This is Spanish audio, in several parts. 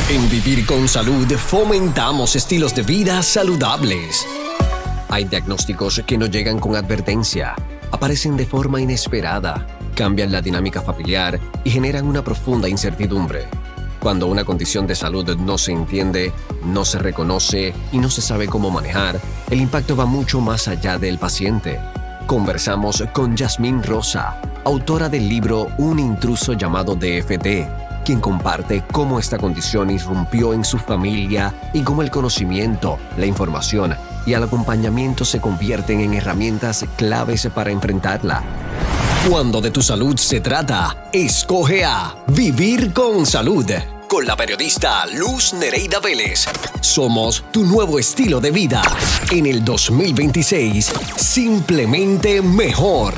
En Vivir con Salud fomentamos estilos de vida saludables. Hay diagnósticos que no llegan con advertencia, aparecen de forma inesperada, cambian la dinámica familiar y generan una profunda incertidumbre. Cuando una condición de salud no se entiende, no se reconoce y no se sabe cómo manejar, el impacto va mucho más allá del paciente. Conversamos con Yasmín Rosa, autora del libro Un intruso llamado DFT, quien comparte cómo esta condición irrumpió en su familia y cómo el conocimiento, la información y el acompañamiento se convierten en herramientas claves para enfrentarla. Cuando de tu salud se trata, escoge a Vivir con Salud, con la periodista Luz Nereida Vélez. Somos tu nuevo estilo de vida. En el 2026, simplemente mejor.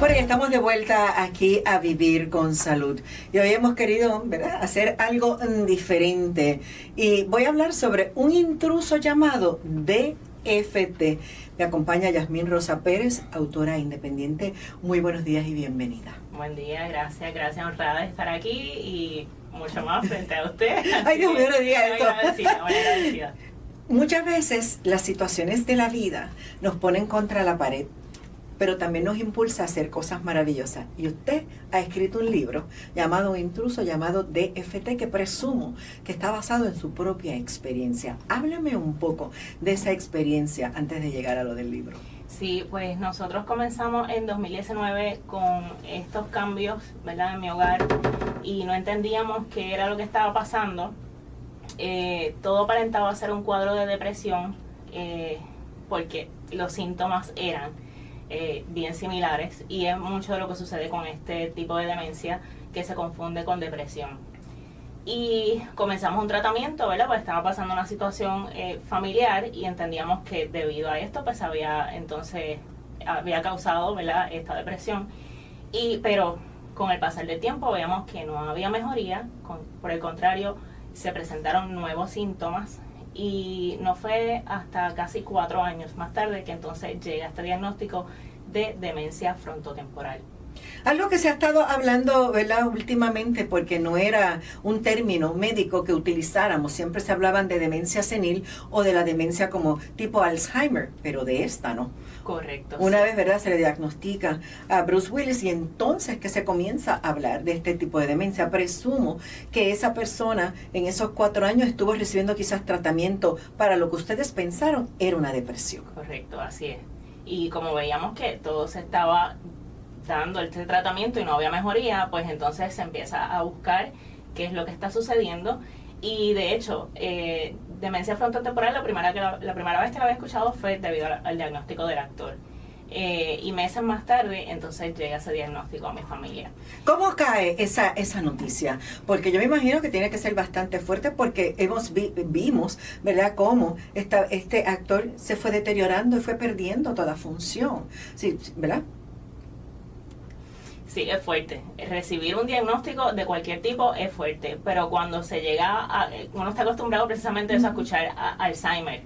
Bueno, estamos de vuelta aquí a Vivir con Salud. Y hoy hemos querido, ¿verdad?, hacer algo diferente. Y voy a hablar sobre un intruso llamado DFT. Me acompaña Yasmín Rosa Pérez, autora independiente. Muy buenos días y bienvenida. Buen día, gracias, honrada de estar aquí y mucho más frente a usted. Ay, Dios mío, no diga eso. Muy agradecida. Muchas veces las situaciones de la vida nos ponen contra la pared, pero también nos impulsa a hacer cosas maravillosas. Y usted ha escrito un libro llamado Un intruso llamado DFT, que presumo que está basado en su propia experiencia. Háblame un poco de esa experiencia antes de llegar a lo del libro. Sí, pues nosotros comenzamos en 2019 con estos cambios, ¿verdad?, en mi hogar, y no entendíamos qué era lo que estaba pasando. Todo aparentaba ser un cuadro de depresión, porque los síntomas eran bien similares, y es mucho de lo que sucede con este tipo de demencia, que se confunde con depresión. Y comenzamos un tratamiento, ¿verdad? Pues estaba pasando una situación familiar y entendíamos que debido a esto pues había causado, ¿verdad?, esta depresión. Pero con el pasar del tiempo veíamos que no había mejoría, por el contrario se presentaron nuevos síntomas, y no fue hasta casi 4 años más tarde que entonces llega este diagnóstico de demencia frontotemporal. Algo que se ha estado hablando, ¿verdad?, últimamente, porque no era un término médico que utilizáramos. Siempre se hablaban de demencia senil o de la demencia como tipo Alzheimer, pero de esta no. Correcto. Una sí. vez, ¿verdad?, se le diagnostica a Bruce Willis, y entonces que se comienza a hablar de este tipo de demencia. Presumo que esa persona en esos 4 años estuvo recibiendo quizás tratamiento para lo que ustedes pensaron era una depresión. Correcto, así es. Y como veíamos que todo se estaba dando este tratamiento y no había mejoría, pues entonces se empieza a buscar qué es lo que está sucediendo. Y de hecho, demencia frontotemporal, la primera vez que la había escuchado fue debido al diagnóstico del actor. Y meses más tarde, entonces llega ese diagnóstico a mi familia. ¿Cómo cae esa noticia? Porque yo me imagino que tiene que ser bastante fuerte, porque vimos, ¿verdad?, cómo este actor se fue deteriorando y fue perdiendo toda función. Sí, ¿verdad? Sí, es fuerte. Recibir un diagnóstico de cualquier tipo es fuerte, pero cuando se llega uno está acostumbrado precisamente a eso, a escuchar Alzheimer.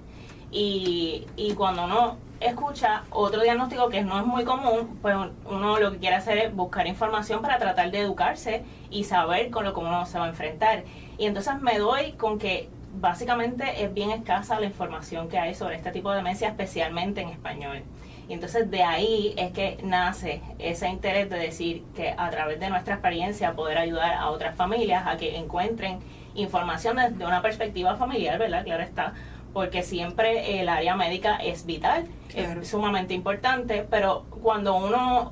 Y cuando uno escucha otro diagnóstico que no es muy común, pues uno lo que quiere hacer es buscar información para tratar de educarse y saber con lo que uno se va a enfrentar. Y entonces me doy con que básicamente es bien escasa la información que hay sobre este tipo de demencia, especialmente en español. Y entonces de ahí es que nace ese interés de decir que a través de nuestra experiencia poder ayudar a otras familias a que encuentren información desde una perspectiva familiar, ¿verdad? Claro está, porque siempre el área médica es vital, claro, es sumamente importante, pero cuando uno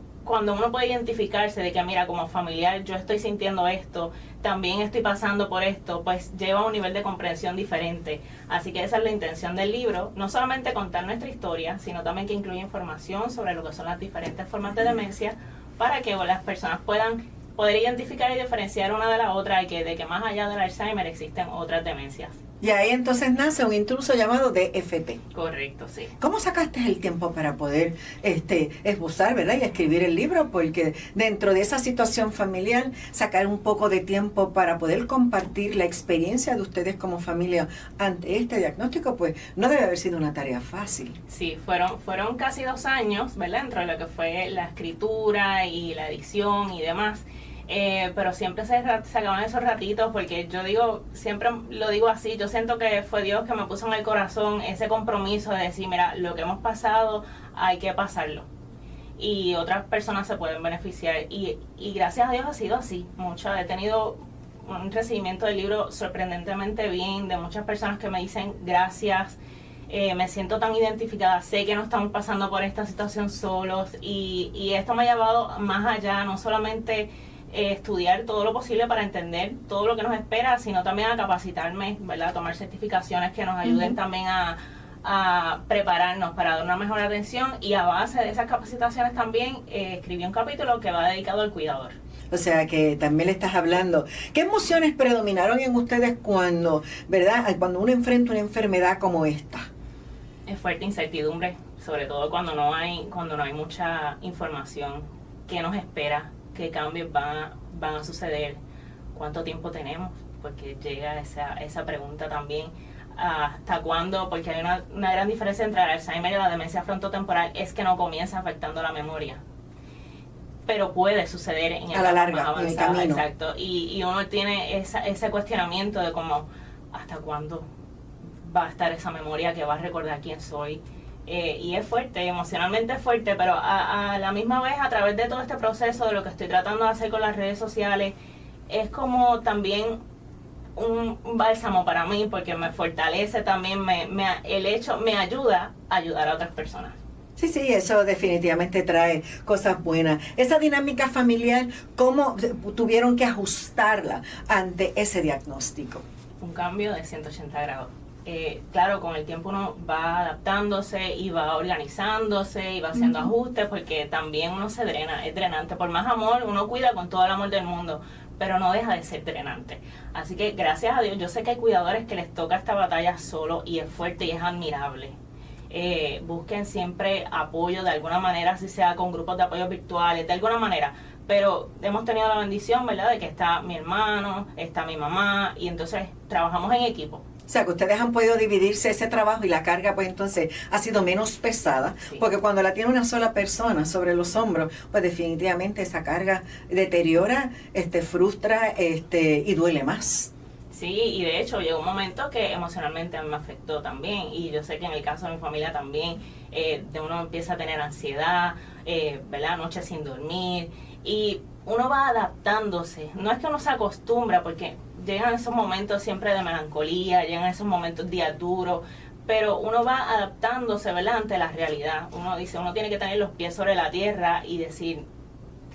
puede identificarse de que, mira, como familiar yo estoy sintiendo esto, también estoy pasando por esto, pues lleva a un nivel de comprensión diferente. Así que esa es la intención del libro, no solamente contar nuestra historia, sino también que incluye información sobre lo que son las diferentes formas de demencia, para que las personas puedan poder identificar y diferenciar una de la otra, y de que más allá del Alzheimer existen otras demencias. Y ahí entonces nace un intruso llamado DFT. Correcto, sí. ¿Cómo sacaste el tiempo para poder esbozar, ¿verdad?, y escribir el libro? Porque dentro de esa situación familiar, sacar un poco de tiempo para poder compartir la experiencia de ustedes como familia ante este diagnóstico, pues no debe haber sido una tarea fácil. Sí, fueron casi 2 años, ¿verdad?, entre lo que fue la escritura y la edición y demás. pero siempre se acaban esos ratitos, porque yo digo, siempre lo digo así, yo siento que fue Dios que me puso en el corazón ese compromiso de decir, mira, lo que hemos pasado hay que pasarlo, y otras personas se pueden beneficiar, y gracias a Dios ha sido así. He tenido un recibimiento del libro sorprendentemente bien, de muchas personas que me dicen gracias, me siento tan identificada, sé que no estamos pasando por esta situación solos, y esto me ha llevado más allá, no solamente estudiar todo lo posible para entender todo lo que nos espera, sino también a capacitarme, ¿verdad? A tomar certificaciones que nos ayuden también a prepararnos para dar una mejor atención, y a base de esas capacitaciones también escribí un capítulo que va dedicado al cuidador. O sea que también le estás hablando. ¿Qué emociones predominaron en ustedes cuando, verdad, cuando uno enfrenta una enfermedad como esta? Es fuerte incertidumbre, sobre todo cuando no hay mucha información. ¿Qué nos espera? ¿Qué cambios van a suceder? ¿Cuánto tiempo tenemos? Porque llega esa pregunta también. ¿Hasta cuándo? Porque hay una gran diferencia entre el Alzheimer y la demencia frontotemporal, es que no comienza afectando la memoria, pero puede suceder en a la larga, en el camino. Exacto. Y uno tiene ese cuestionamiento de cómo, ¿hasta cuándo va a estar esa memoria que va a recordar quién soy? Y es fuerte, emocionalmente fuerte, pero a la misma vez, a través de todo este proceso, de lo que estoy tratando de hacer con las redes sociales, es como también un bálsamo para mí, porque me fortalece también, el hecho me ayuda a ayudar a otras personas. Sí, eso definitivamente trae cosas buenas. Esa dinámica familiar, ¿cómo tuvieron que ajustarla ante ese diagnóstico? Un cambio de 180 grados. Claro, con el tiempo uno va adaptándose y va organizándose y va haciendo ajustes, porque también uno se drena, es drenante. Por más amor, uno cuida con todo el amor del mundo, pero no deja de ser drenante. Así que gracias a Dios, yo sé que hay cuidadores que les toca esta batalla solo, y es fuerte y es admirable. Busquen siempre apoyo de alguna manera, si sea con grupos de apoyo virtuales, de alguna manera. Pero hemos tenido la bendición, ¿verdad?, de que está mi hermano, está mi mamá, y entonces trabajamos en equipo. O sea, que ustedes han podido dividirse ese trabajo, y la carga pues entonces ha sido menos pesada, sí. Porque cuando la tiene una sola persona sobre los hombros, pues definitivamente esa carga deteriora, frustra, y duele más. Sí, y de hecho llegó un momento que emocionalmente me afectó también, y yo sé que en el caso de mi familia también, de uno empieza a tener ansiedad, ¿verdad?, noches sin dormir, y uno va adaptándose. No es que uno se acostumbra, porque llegan esos momentos siempre de melancolía, llegan esos momentos días duros, pero uno va adaptándose, ¿verdad?, ante la realidad. Uno dice, uno tiene que tener los pies sobre la tierra y decir,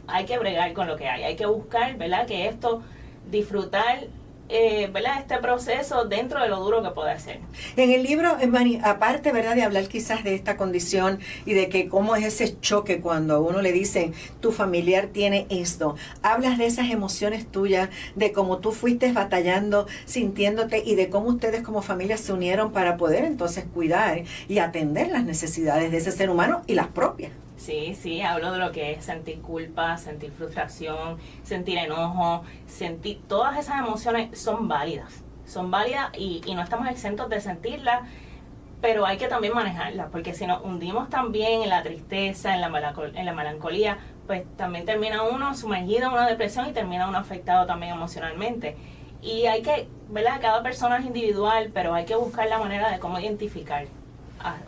hay que bregar con lo que hay que buscar, ¿verdad?, que esto, disfrutar, ¿verdad?, este proceso dentro de lo duro que puede ser. En el libro, Mari, aparte, ¿verdad?, de hablar quizás de esta condición y de que cómo es ese choque cuando a uno le dicen tu familiar tiene esto, hablas de esas emociones tuyas, de cómo tú fuiste batallando, sintiéndote, y de cómo ustedes como familia se unieron para poder entonces cuidar y atender las necesidades de ese ser humano y las propias. Sí, hablo de lo que es sentir culpa, sentir frustración, sentir enojo, sentir todas esas emociones son válidas y no estamos exentos de sentirlas, pero hay que también manejarlas, porque si nos hundimos también en la tristeza, en la melancolía, pues también termina uno sumergido en una depresión y termina uno afectado también emocionalmente. Y hay que, ¿verdad?, cada persona es individual, pero hay que buscar la manera de cómo identificar.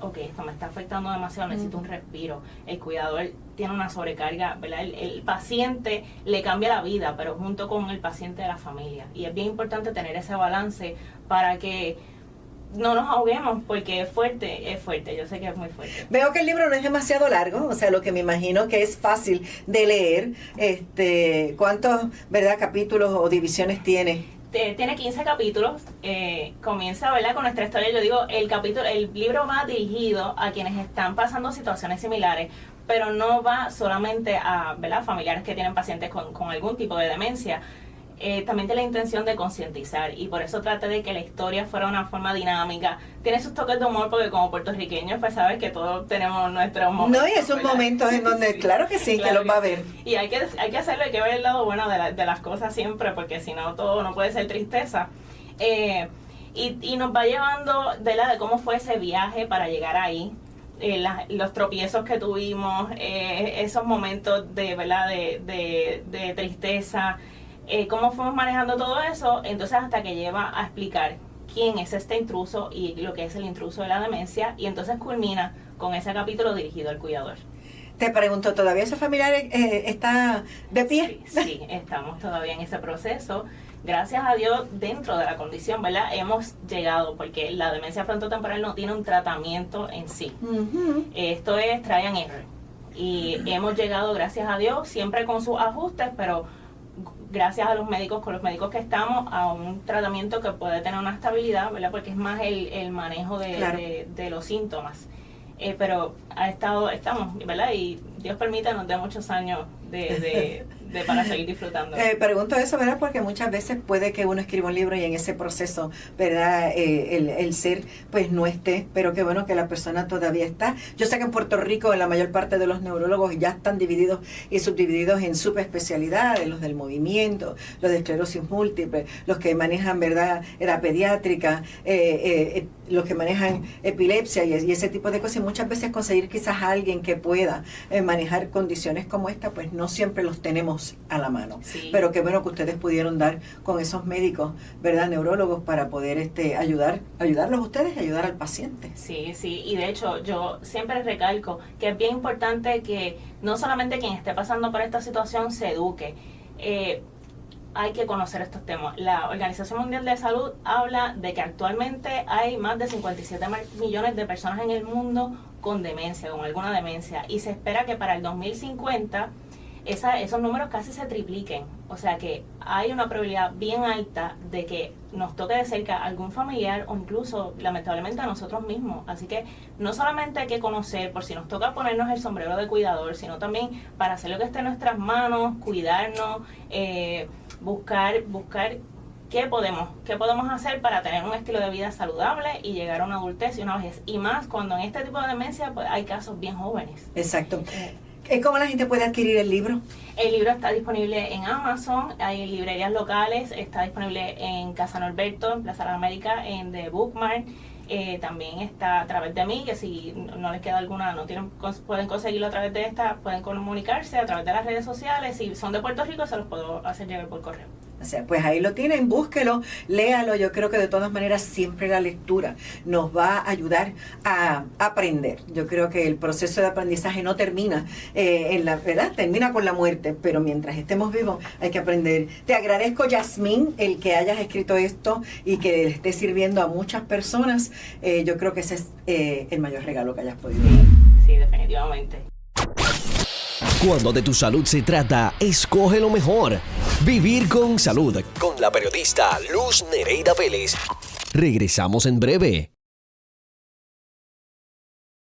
Ok, esto me está afectando demasiado, necesito un respiro. El cuidador tiene una sobrecarga, ¿verdad? El paciente le cambia la vida, pero junto con el paciente de la familia. Y es bien importante tener ese balance para que no nos ahoguemos, porque es fuerte, yo sé que es muy fuerte. Veo que el libro no es demasiado largo, o sea, lo que me imagino que es fácil de leer. ¿Cuántos, verdad, capítulos o divisiones tiene? Tiene 15 capítulos, comienza, ¿verdad?, con nuestra historia. Yo digo, el libro va dirigido a quienes están pasando situaciones similares, pero no va solamente a, ¿verdad?, familiares que tienen pacientes con algún tipo de demencia. También tiene la intención de concientizar, y por eso traté de que la historia fuera una forma dinámica. Tiene sus toques de humor, porque como puertorriqueños, pues sabes que todos tenemos nuestros momentos. No, y esos momentos en donde, claro que sí, claro que los va a ver. Y hay que hacerlo, hay que ver el lado bueno de las cosas siempre, porque si no, todo no puede ser tristeza. Y nos va llevando de cómo fue ese viaje para llegar ahí. los tropiezos que tuvimos, esos momentos de, ¿verdad? de tristeza, cómo fuimos manejando todo eso, entonces hasta que lleva a explicar quién es este intruso y lo que es el intruso de la demencia, y entonces culmina con ese capítulo dirigido al cuidador. Te pregunto, ¿todavía ese familiar está de pie? Sí, estamos todavía en ese proceso. Gracias a Dios, dentro de la condición, ¿verdad? Hemos llegado, porque la demencia frontotemporal no tiene un tratamiento en sí. Uh-huh. Esto es try and error. Y hemos llegado, gracias a Dios, siempre con sus ajustes, pero gracias a los médicos, con los médicos que estamos, a un tratamiento que puede tener una estabilidad, ¿verdad? Porque es más el manejo de los síntomas. Pero estamos, ¿verdad? Y Dios permita nos dé muchos años para seguir disfrutando. Pregunto eso, ¿verdad? Porque muchas veces puede que uno escriba un libro y en ese proceso, ¿verdad? El ser, pues no esté, pero qué bueno que la persona todavía está. Yo sé que en Puerto Rico la mayor parte de los neurólogos ya están divididos y subdivididos en subespecialidades, los del movimiento, los de esclerosis múltiple, los que manejan, ¿verdad? Edad pediátrica, los que manejan epilepsia y ese tipo de cosas. Y muchas veces conseguir quizás a alguien que pueda manejar condiciones como esta, pues no siempre los tenemos a la mano. Sí. Pero qué bueno que ustedes pudieron dar con esos médicos, ¿verdad? Neurólogos, para poder ayudarlos a ustedes y ayudar al paciente. Sí, y de hecho yo siempre recalco que es bien importante que no solamente quien esté pasando por esta situación se eduque, hay que conocer estos temas. La Organización Mundial de Salud habla de que actualmente hay más de 57 millones de personas en el mundo con demencia, con alguna demencia, y se espera que para el 2050 esos números casi se tripliquen. O sea que hay una probabilidad bien alta de que nos toque de cerca algún familiar o incluso lamentablemente a nosotros mismos. Así que no solamente hay que conocer por si nos toca ponernos el sombrero de cuidador, sino también para hacer lo que esté en nuestras manos, cuidarnos, buscar qué podemos hacer para tener un estilo de vida saludable y llegar a una adultez y una vejez. Y más cuando en este tipo de demencia pues, hay casos bien jóvenes. Exacto. ¿Cómo la gente puede adquirir el libro? El libro está disponible en Amazon, hay librerías locales, está disponible en Casa Norberto, en Plaza de la América, en The Bookmark. También está a través de mí, que si no les queda alguna, pueden conseguirlo a través de esta, pueden comunicarse a través de las redes sociales. Si son de Puerto Rico, se los puedo hacer llegar por correo. O sea, pues ahí lo tienen, búsquelo, léalo. Yo creo que de todas maneras siempre la lectura nos va a ayudar a aprender. Yo creo que el proceso de aprendizaje no termina ¿verdad? Termina con la muerte, pero mientras estemos vivos hay que aprender. Te agradezco, Yasmín, el que hayas escrito esto y que le esté sirviendo a muchas personas. Yo creo que ese es el mayor regalo que hayas podido dar. Sí, definitivamente. Cuando de tu salud se trata, escoge lo mejor. Vivir con salud. Con la periodista Luz Nereida Vélez. Regresamos en breve.